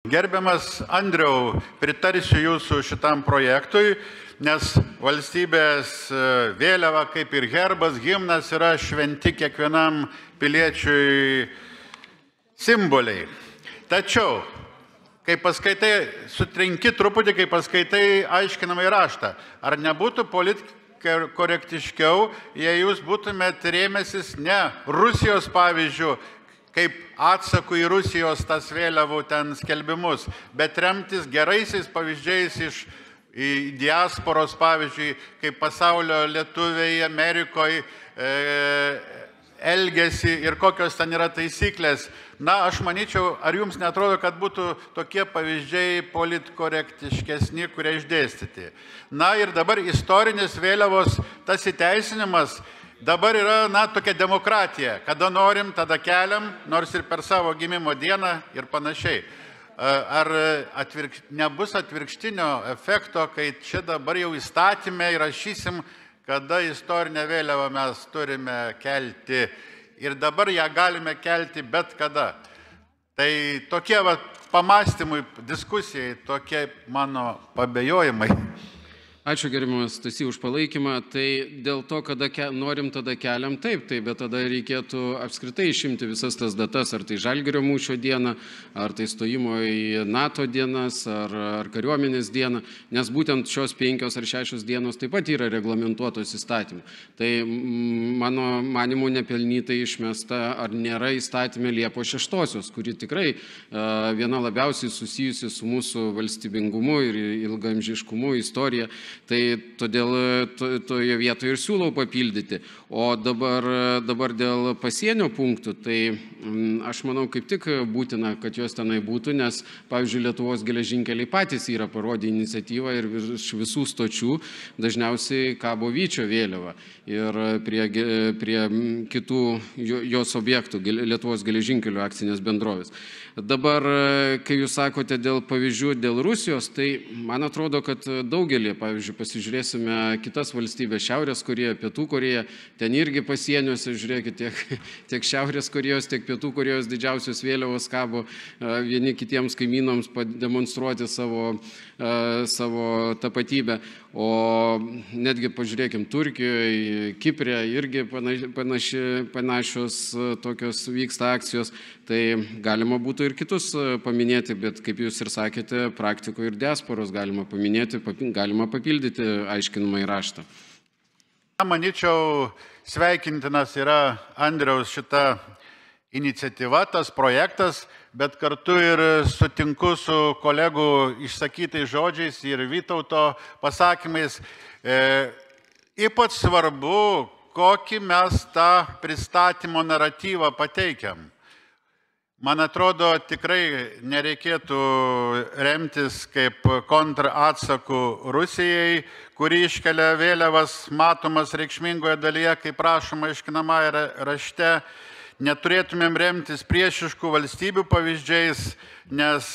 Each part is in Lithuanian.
Gerbiamas Andriau, pritarsiu jūsų šitam projektui, nes valstybės vėliava, kaip ir herbas, himnas yra šventi kiekvienam piliečiui simboliai. Tačiau, kai paskaitai, sutrinki truputį, kai paskaitai aiškinamą raštą, ar nebūtų korektiškiau, jei jūs būtumėt rėmęsis ne Rusijos pavyzdžių, kaip atsakų į Rusijos tas vėliavų ten skelbimus, bet remtis geraisiais pavyzdžiais iš diasporos, pavyzdžiui, kaip pasaulio lietuviai Amerikoje elgesi ir kokios ten yra taisyklės. Na, aš manyčiau, ar jums netrodo, kad būtų tokie pavyzdžiai politkorektiškesni, kurie išdėstyti. Na ir dabar istorinis vėliavos tas įteisinimas dabar yra, tokia demokratija. Kada norim, tada keliam, nors ir per savo gimimo dieną ir panašiai. Ar nebus atvirkštinio efekto, kai čia dabar jau įstatymę įrašysim, kada istorinę vėliavą mes turime kelti ir dabar ją galime kelti bet kada. Tai tokie pamastymui, diskusijai, tokie mano pabejojimai. Ačiū gerbiamas Stasy už palaikymą. Tai dėl to, kada norim, tada keliam, taip, bet tada reikėtų apskritai išimti visas tas datas, ar tai Žalgirio mūšio diena, ar tai stojimo į NATO dienas, ar kariuomenės diena, nes būtent šios 5 ar 6 dienos taip pat yra reglamentuotos įstatymų. Tai mano manimu nepelnytai išmesta, ar nėra įstatymė Liepos 6-osios, kuri tikrai viena labiausiai susijusi su mūsų valstybingumu ir ilgaamžiškumu, istorija. Tai todėl toje vietoje ir siūlau papildyti. O dabar dėl pasienio punktų, tai aš manau kaip tik būtina, kad jos tenai būtų, nes, pavyzdžiui, Lietuvos geležinkeliai patys yra parodę iniciatyvą ir virš visų stočių dažniausiai kabo Vyčio vėliava ir prie kitų jos objektų Lietuvos geležinkelių akcinės bendrovės. Dabar, kai jūs sakote dėl pavyzdžių dėl Rusijos, tai man atrodo, kad daugelį, pavyzdžiui, pasižiūrėsime kitas valstybės, Šiaurės Korėja, Pietų Korėja, ten irgi pasieniuose, žiūrėkite, tiek Šiaurės Korėjos, tiek Pietų Korėjos didžiausios vėliavos kabo vieni kitiems kaimynams pademonstruoti savo tapatybę. O netgi pažiūrėkim, Turkijoje, Kiprė irgi panašios tokios vyksta akcijos, tai galima būtų ir kitus paminėti, bet kaip jūs ir sakėte, praktikoje ir diasporos galima paminėti, galima papildyti aiškinamąjį raštą. Manyčiau, sveikintinas yra Andriaus šita iniciatyva, tas projektas, bet kartu ir sutinku su kolegų išsakytais žodžiais ir Vytauto pasakymais. Ypač svarbu, kokį mes tą pristatymo naratyvą pateikiam. Man atrodo, tikrai nereikėtų remtis kaip kontratsakų Rusijai, kuri iškelia vėliavas matomas reikšmingoje dalyje, kaip rašoma aiškinamajame rašte. Neturėtumėm remtis priešiškų valstybių pavyzdžiais, nes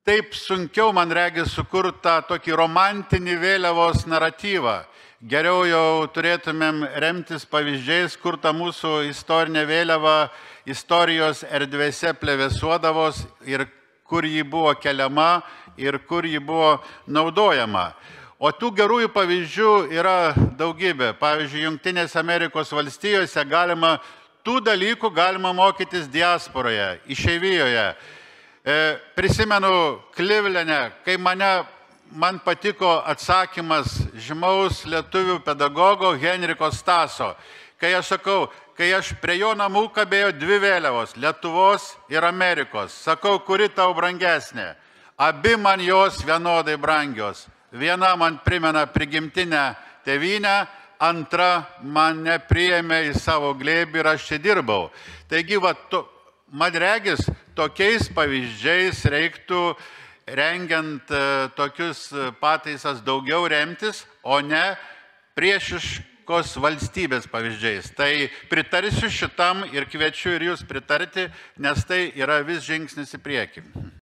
taip sunkiau, man regis, sukurta tokį romantinį vėliavos naratyvą. Geriau jau turėtumėm remtis pavyzdžiais, kur ta mūsų istorinė vėliava istorijos erdvėse plevėsuodavos ir kur ji buvo keliama ir kur ji buvo naudojama. O tų gerųjų pavyzdžių yra daugybė. Pavyzdžiui, Jungtinėse Amerikos valstijose tų dalykų galima mokytis diasporoje, išeivijoje. Prisimenu Klivlene, kai man patiko atsakymas žymaus lietuvių pedagogo Henriko Staso, kai aš sakau, kai aš prie jo namų kabėjo 2 vėliavos, Lietuvos ir Amerikos. Sakau, kuri tau brangesnė? Abi man jos vienodai brangios. Viena man primena prigimtinę tėvynę, antra man nepriėmė į savo glėbį ir aš čia dirbau. Taigi, man regis, tokiais pavyzdžiais reiktų, rengiant tokius pataisas, daugiau remtis, o ne priešiškos valstybės pavyzdžiais. Tai pritarsiu šitam ir kviečiu ir jūs pritarti, nes tai yra vis žingsnis į priekį.